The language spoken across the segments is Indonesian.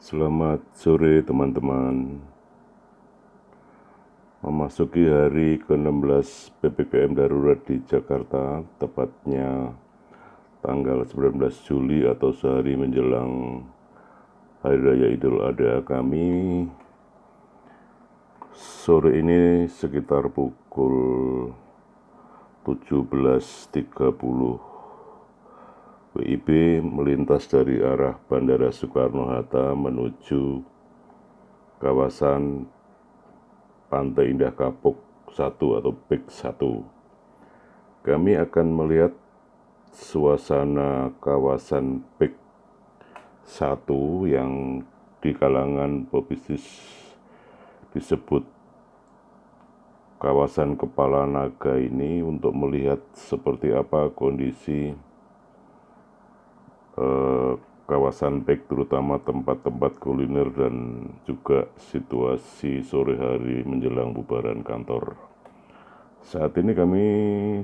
Selamat sore teman-teman. Memasuki hari ke-16 PPKM darurat di Jakarta, tepatnya tanggal 19 Juli atau sehari menjelang Hari Raya Idul Adha, kami sore ini sekitar pukul 17.30 WIB melintas dari arah Bandara Soekarno-Hatta menuju kawasan Pantai Indah Kapuk 1 atau PIK 1. Kami akan melihat suasana kawasan PIK 1 yang di kalangan pebisnis disebut kawasan Kepala Naga ini, untuk melihat seperti apa kondisi kawasan PIK, terutama tempat-tempat kuliner dan juga situasi sore hari menjelang bubaran kantor. Saat ini kami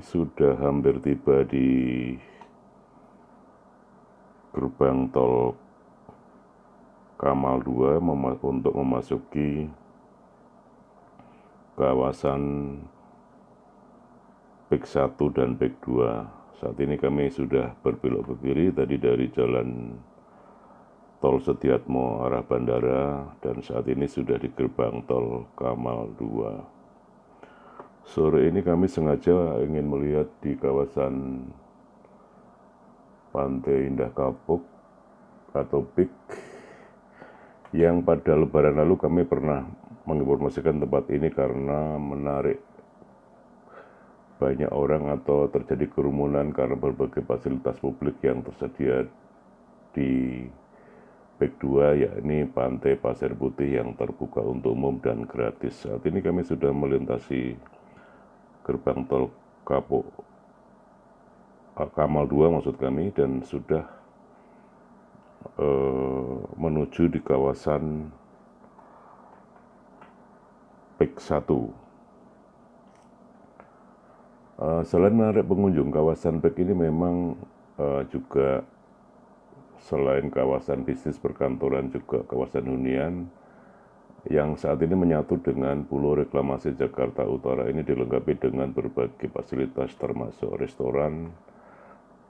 sudah hampir tiba di gerbang tol Kamal 2 untuk memasuki kawasan PIK 1 dan PIK 2. Saat ini kami sudah berbelok ke kiri tadi dari jalan tol Setiatmo arah bandara, dan saat ini sudah di gerbang tol Kamal 2. Sore ini kami sengaja ingin melihat di kawasan Pantai Indah Kapuk atau PIK yang pada lebaran lalu kami pernah menginformasikan tempat ini karena menarik banyak orang atau terjadi kerumunan karena berbagai fasilitas publik yang tersedia di PIK 2, yakni Pantai Pasir Putih yang terbuka untuk umum dan gratis. Saat ini kami sudah melintasi gerbang tol Kamal 2 maksud kami, dan sudah menuju di kawasan PIK 1. Selain menarik pengunjung, kawasan PIK ini memang juga selain kawasan bisnis perkantoran juga kawasan hunian yang saat ini menyatu dengan Pulau Reklamasi Jakarta Utara. Ini dilengkapi dengan berbagai fasilitas termasuk restoran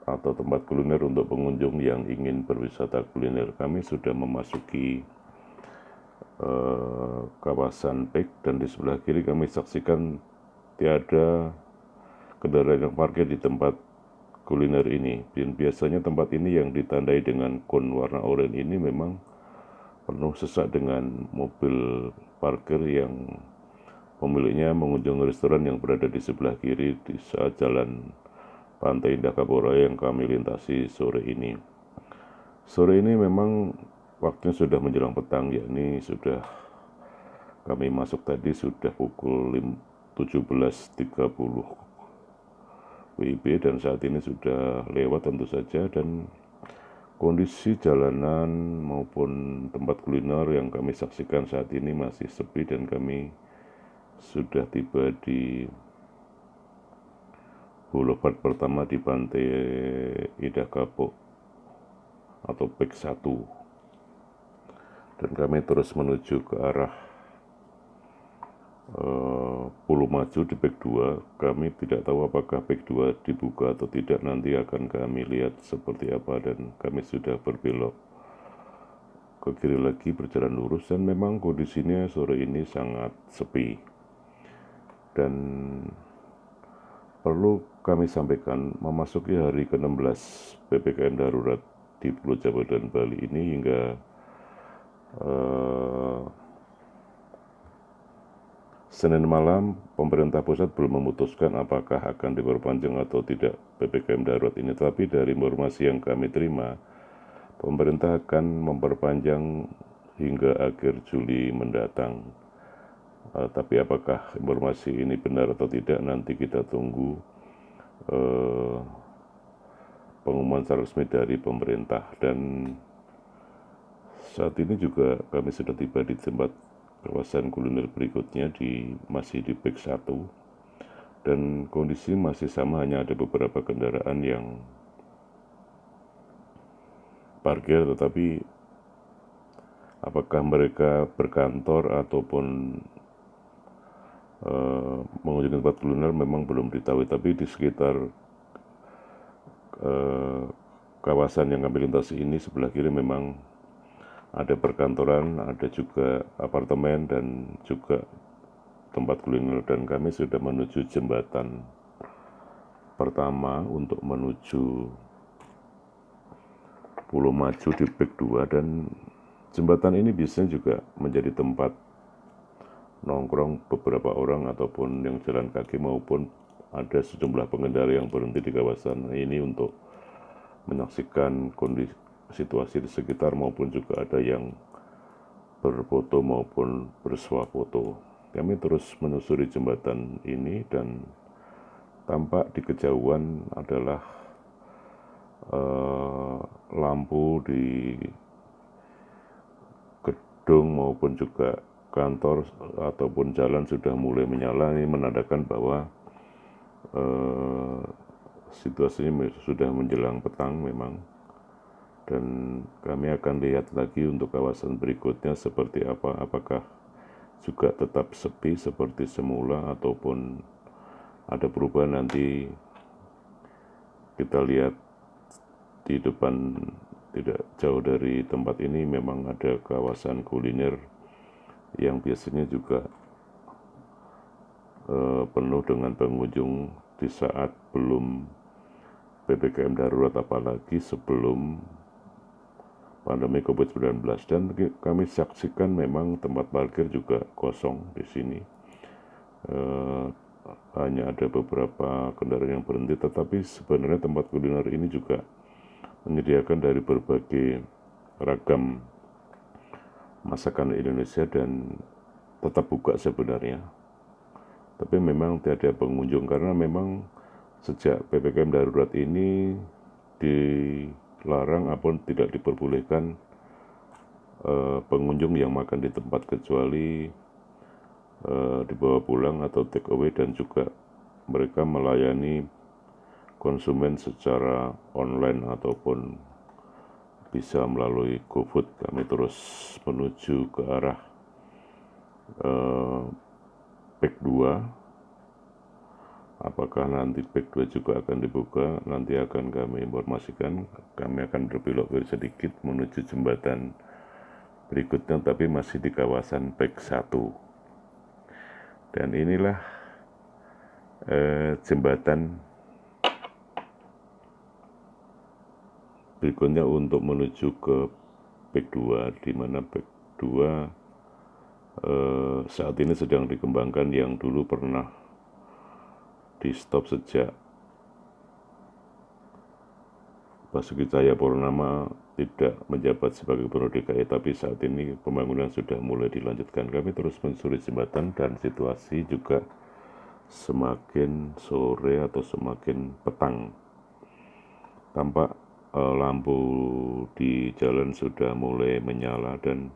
atau tempat kuliner untuk pengunjung yang ingin berwisata kuliner. Kami sudah memasuki kawasan PIK, dan di sebelah kiri kami saksikan tiada kendaraan yang parkir di tempat kuliner ini. Dan biasanya tempat ini yang ditandai dengan kon warna oranye ini memang penuh sesak dengan mobil parkir yang pemiliknya mengunjungi restoran yang berada di sebelah kiri di saat jalan Pantai Indah Kapuk yang kami lintasi sore ini. Sore ini memang waktunya sudah menjelang petang, yakni sudah kami masuk tadi sudah pukul 17.30 WIB, dan saat ini sudah lewat tentu saja, dan kondisi jalanan maupun tempat kuliner yang kami saksikan saat ini masih sepi, dan kami sudah tiba di boulevard pertama di Pantai Indah Kapuk atau PIK 1, dan kami terus menuju ke arah Pulau Maju di PIK 2. Kami tidak tahu apakah PIK 2 dibuka atau tidak, nanti akan kami lihat seperti apa, dan kami sudah berbelok ke kiri lagi berjalan lurus, dan memang kondisinya sore ini sangat sepi. Dan perlu kami sampaikan, memasuki hari ke-16 PPKM darurat di Pulau Jawa dan Bali ini hingga Senin malam, pemerintah pusat belum memutuskan apakah akan diperpanjang atau tidak PPKM darurat ini. Tapi dari informasi yang kami terima, pemerintah akan memperpanjang hingga akhir Juli mendatang. Tapi apakah informasi ini benar atau tidak, nanti kita tunggu pengumuman secara resmi dari pemerintah. Dan saat ini juga kami sudah tiba di tempat kawasan kuliner berikutnya, masih di PIK 1, dan kondisi masih sama, hanya ada beberapa kendaraan yang parkir, tetapi apakah mereka berkantor ataupun mengunjungi tempat kuliner memang belum diketahui, tapi di sekitar kawasan yang kami lintasi ini sebelah kiri memang ada perkantoran, ada juga apartemen dan juga tempat kuliner, dan kami sudah menuju jembatan pertama untuk menuju Pulau Maju di Pik 2, dan jembatan ini biasanya juga menjadi tempat nongkrong beberapa orang ataupun yang jalan kaki, maupun ada sejumlah pengendara yang berhenti di kawasan ini untuk menyaksikan kondisi situasi di sekitar, maupun juga ada yang berfoto maupun bersuah foto. Kami terus menyusuri jembatan ini dan tampak di kejauhan adalah lampu di gedung maupun juga kantor ataupun jalan sudah mulai menyala. Ini menandakan bahwa situasinya sudah menjelang petang memang, dan kami akan lihat lagi untuk kawasan berikutnya seperti apa, apakah juga tetap sepi seperti semula ataupun ada perubahan. Nanti kita lihat di depan, tidak jauh dari tempat ini memang ada kawasan kuliner yang biasanya juga penuh dengan pengunjung di saat belum PPKM darurat, apalagi sebelum pandemi COVID-19, dan kami saksikan memang tempat parkir juga kosong di sini. Hanya ada beberapa kendaraan yang berhenti, tetapi sebenarnya tempat kuliner ini juga menyediakan dari berbagai ragam masakan Indonesia dan tetap buka sebenarnya. Tapi memang tidak ada pengunjung karena memang sejak PPKM darurat ini dilarang ataupun tidak diperbolehkan pengunjung yang makan di tempat, kecuali dibawa pulang atau take away, dan juga mereka melayani konsumen secara online ataupun bisa melalui GoFood. Kami terus menuju ke arah Pik 2. Apakah nanti Pik 2 juga akan dibuka, nanti akan kami informasikan. Kami akan berbelok sedikit menuju jembatan berikutnya, tapi masih di kawasan Pik 1. Dan inilah jembatan berikutnya untuk menuju ke Pik 2, di mana Pik 2 saat ini sedang dikembangkan, yang dulu pernah di stop sejak Basuki Cahayapurnama tidak menjabat sebagai Gubernur DKI, tapi saat ini pembangunan sudah mulai dilanjutkan. Kami terus menyusuri jembatan dan situasi juga semakin sore atau semakin petang. Tampak lampu di jalan sudah mulai menyala, dan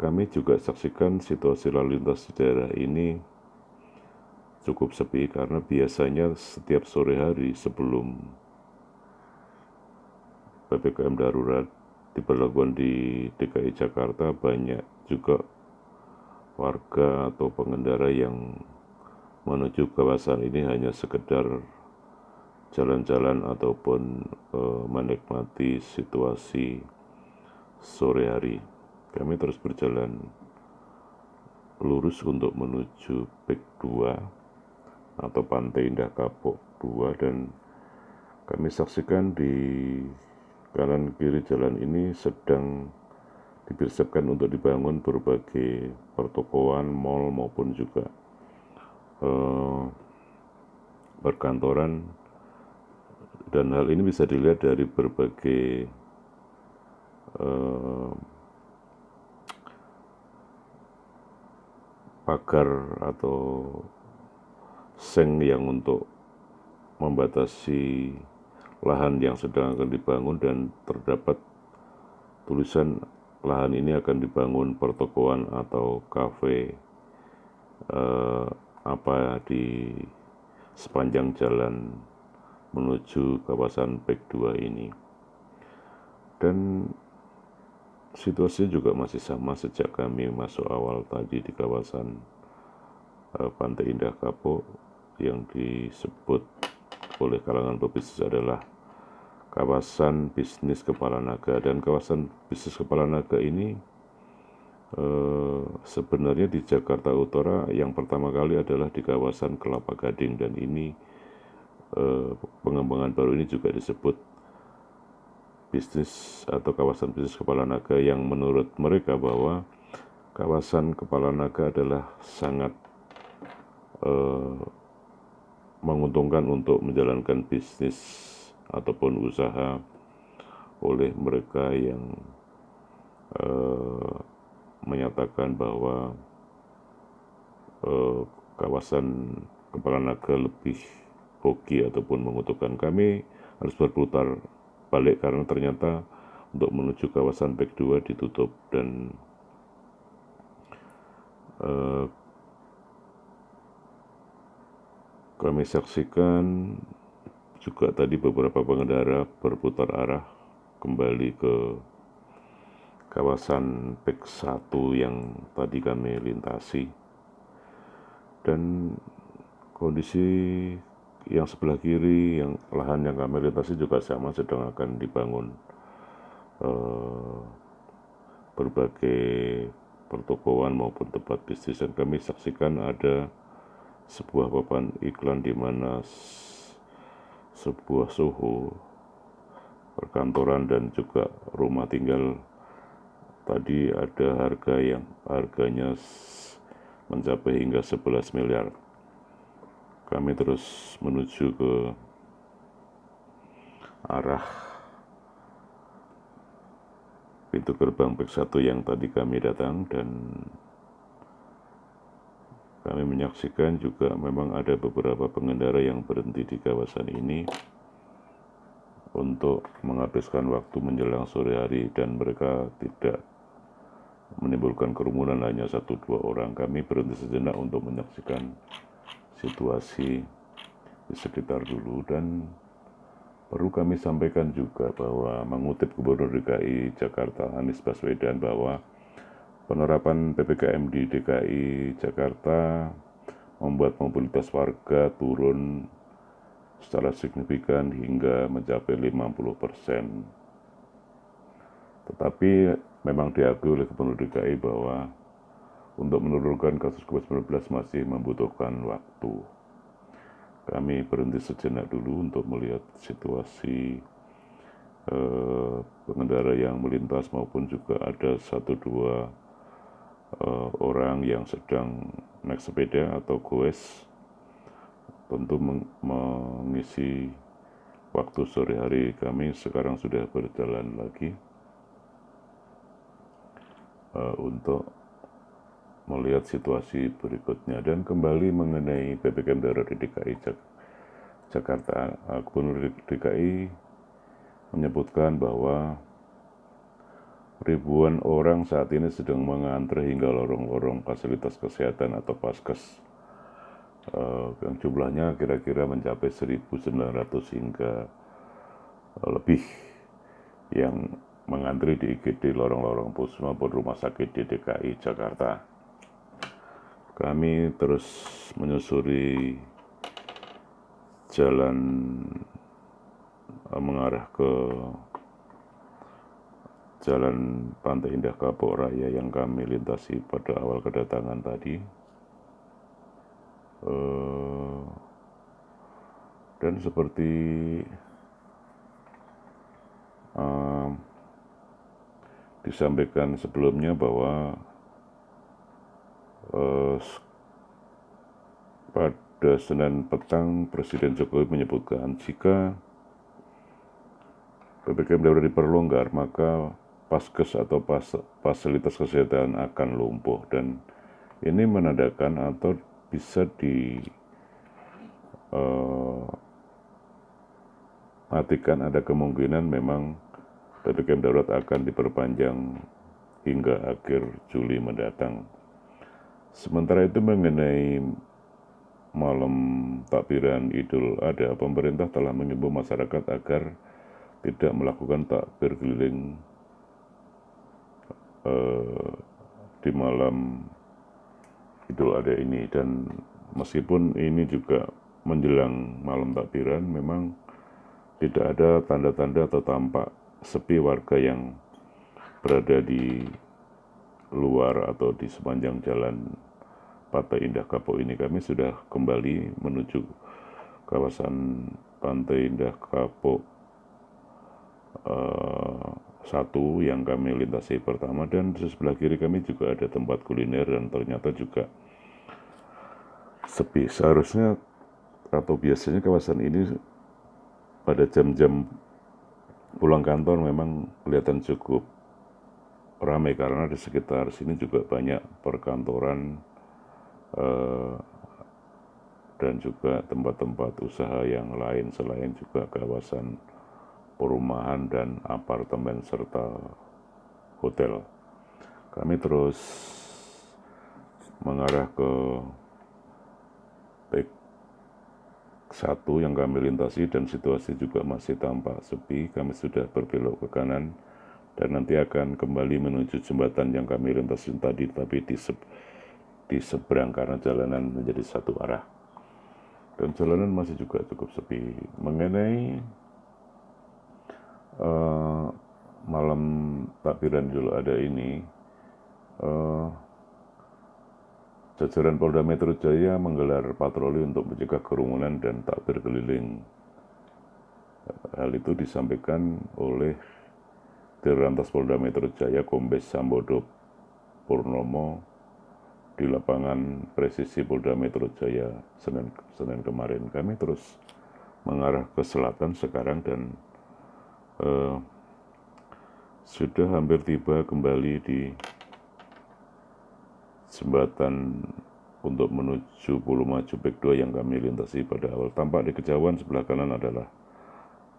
kami juga saksikan situasi lalu lintas di daerah ini cukup sepi, karena biasanya setiap sore hari sebelum PPKM darurat diberlakukan di DKI Jakarta, banyak juga warga atau pengendara yang menuju kawasan ini hanya sekedar jalan-jalan ataupun menikmati situasi sore hari. Kami terus berjalan lurus untuk menuju Pik 2 atau Pantai Indah Kapuk 2, dan kami saksikan di kanan kiri jalan ini sedang dipersiapkan untuk dibangun berbagai pertokoan, mal maupun juga perkantoran, dan hal ini bisa dilihat dari berbagai pagar atau seng yang untuk membatasi lahan yang sedang akan dibangun, dan terdapat tulisan lahan ini akan dibangun pertokoan atau kafe di sepanjang jalan menuju kawasan Pik 2 ini. Dan Situasinya juga masih sama sejak kami masuk awal tadi di kawasan Pantai Indah Kapuk, yang disebut oleh kalangan pebisnis adalah kawasan bisnis kepala naga. Dan kawasan bisnis kepala naga ini sebenarnya di Jakarta Utara yang pertama kali adalah di kawasan Kelapa Gading, dan ini pengembangan baru ini juga disebut bisnis atau kawasan bisnis kepala naga, yang menurut mereka bahwa kawasan kepala naga adalah sangat menguntungkan untuk menjalankan bisnis ataupun usaha oleh mereka yang menyatakan bahwa kawasan kepala naga lebih hoki ataupun menguntungkan. Kami harus berputar balik karena ternyata untuk menuju kawasan Pek 2 ditutup, dan kami saksikan juga tadi beberapa pengendara berputar arah kembali ke kawasan Pek 1 yang tadi kami lintasi. Dan kondisi yang sebelah kiri, yang lahan yang kami lintasi juga sama, sedang akan dibangun berbagai pertokoan maupun tempat bisnis. Dan kami saksikan ada sebuah papan iklan di mana sebuah suhu perkantoran dan juga rumah tinggal tadi ada harga yang harganya mencapai hingga 11 miliar. Kami terus menuju ke arah pintu gerbang Pek 1 yang tadi kami datang, dan kami menyaksikan juga memang ada beberapa pengendara yang berhenti di kawasan ini untuk menghabiskan waktu menjelang sore hari, dan mereka tidak menimbulkan kerumunan, hanya 1-2 orang. Kami berhenti sejenak untuk menyaksikan situasi di sekitar dulu. Dan perlu kami sampaikan juga bahwa mengutip Gubernur DKI Jakarta Anies Baswedan bahwa penerapan PPKM di DKI Jakarta membuat mobilitas warga turun secara signifikan hingga mencapai 50%. Tetapi memang diakui oleh Gubernur DKI bahwa untuk menurunkan kasus COVID-19 masih membutuhkan waktu. Kami berhenti sejenak dulu untuk melihat situasi pengendara yang melintas, maupun juga ada 1-2 orang yang sedang naik sepeda atau goes, tentu mengisi waktu sore hari. Kami sekarang sudah berjalan lagi untuk melihat situasi berikutnya. Dan kembali mengenai PPKM darurat di DKI Jakarta, Gubernur DKI menyebutkan bahwa ribuan orang saat ini sedang mengantre hingga lorong-lorong fasilitas kesehatan atau Paskes, yang jumlahnya kira-kira mencapai 1.900 hingga lebih yang mengantri di IGD, lorong-lorong puskesmas maupun rumah sakit di DKI Jakarta. Kami terus menyusuri jalan mengarah ke Jalan Pantai Indah Kapuk Raya yang kami lintasi pada awal kedatangan tadi. Dan seperti disampaikan sebelumnya bahwa pada Senin petang Presiden Jokowi menyebutkan jika PPKM darurat diperlonggar, maka Paskes atau fasilitas kesehatan akan lumpuh. Dan ini menandakan atau bisa diartikan ada kemungkinan memang PPKM darurat akan diperpanjang hingga akhir Juli mendatang. Sementara itu mengenai malam takbiran Idul Adha, pemerintah telah mengimbau masyarakat agar tidak melakukan takbir keliling di malam Idul Adha ini. Dan meskipun ini juga menjelang malam takbiran, memang tidak ada tanda-tanda atau tampak sepi warga yang berada di luar atau di sepanjang jalan Pantai Indah Kapuk ini. Kami sudah kembali menuju kawasan Pantai Indah Kapuk 1 yang kami lintasi pertama, dan di sebelah kiri kami juga ada tempat kuliner dan ternyata juga sepi. Seharusnya atau biasanya kawasan ini pada jam-jam pulang kantor memang kelihatan cukup ramai karena di sekitar sini juga banyak perkantoran dan juga tempat-tempat usaha yang lain selain juga kawasan perumahan dan apartemen serta hotel. Kami terus mengarah ke PEK 1 yang kami lintasi dan situasi juga masih tampak sepi. Kami sudah berbelok ke kanan dan nanti akan kembali menuju jembatan yang kami lintasi tadi, tapi di seberang karena jalanan menjadi satu arah. Dan jalanan masih juga cukup sepi. Mengenai malam takbiran Idul Adha ini, jajaran Polda Metro Jaya menggelar patroli untuk mencegah kerumunan dan takbir keliling. Hal itu disampaikan oleh Dirlantas Polda Metro Jaya Kombes Sambodo Purnomo di lapangan presisi Polda Metro Jaya Senin kemarin. Kami terus mengarah ke selatan sekarang dan sudah hampir tiba kembali di jembatan untuk menuju Pulau Maju PEK 2 yang kami lintasi pada awal. Tampak di kejauhan sebelah kanan adalah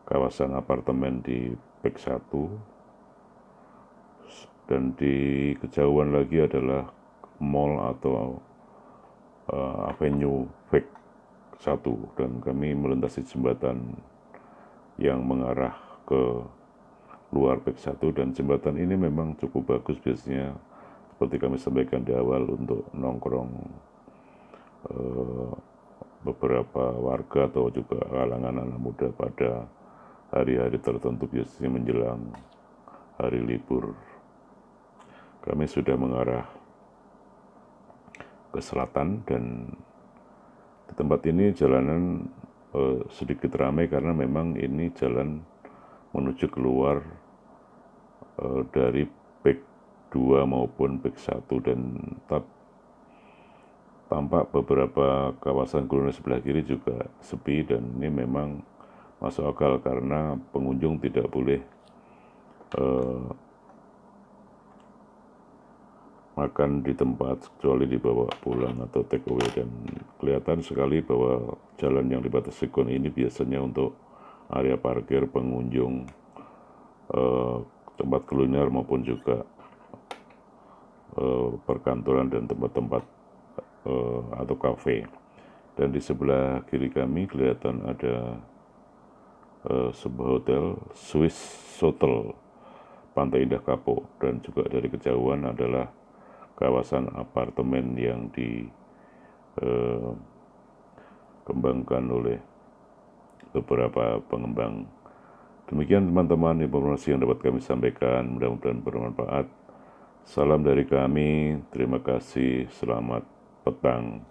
kawasan apartemen di PEK 1 dan di kejauhan lagi adalah mall atau avenue PEK 1, dan kami melintasi jembatan yang mengarah ke luar PEK 1, dan jembatan ini memang cukup bagus biasanya seperti kami sampaikan di awal untuk nongkrong beberapa warga atau juga kalangan anak muda pada hari-hari tertentu biasanya menjelang hari libur. Kami sudah mengarah ke selatan dan di tempat ini jalanan sedikit ramai karena memang ini jalan menuju keluar dari PEK 2 maupun PEK 1, dan tampak beberapa kawasan kuliner sebelah kiri juga sepi, dan ini memang masuk akal karena pengunjung tidak boleh makan di tempat kecuali dibawa pulang atau take away, dan kelihatan sekali bahwa jalan yang dibatasi kon ini biasanya untuk area parkir pengunjung tempat kuliner maupun juga perkantoran dan tempat-tempat atau kafe. Dan di sebelah kiri kami kelihatan ada sebuah hotel Swiss Hotel Pantai Indah Kapuk, dan juga dari kejauhan adalah kawasan apartemen yang dikembangkan oleh beberapa pengembang. Demikian teman-teman informasi yang dapat kami sampaikan, mudah-mudahan bermanfaat. Salam dari kami, terima kasih, selamat petang.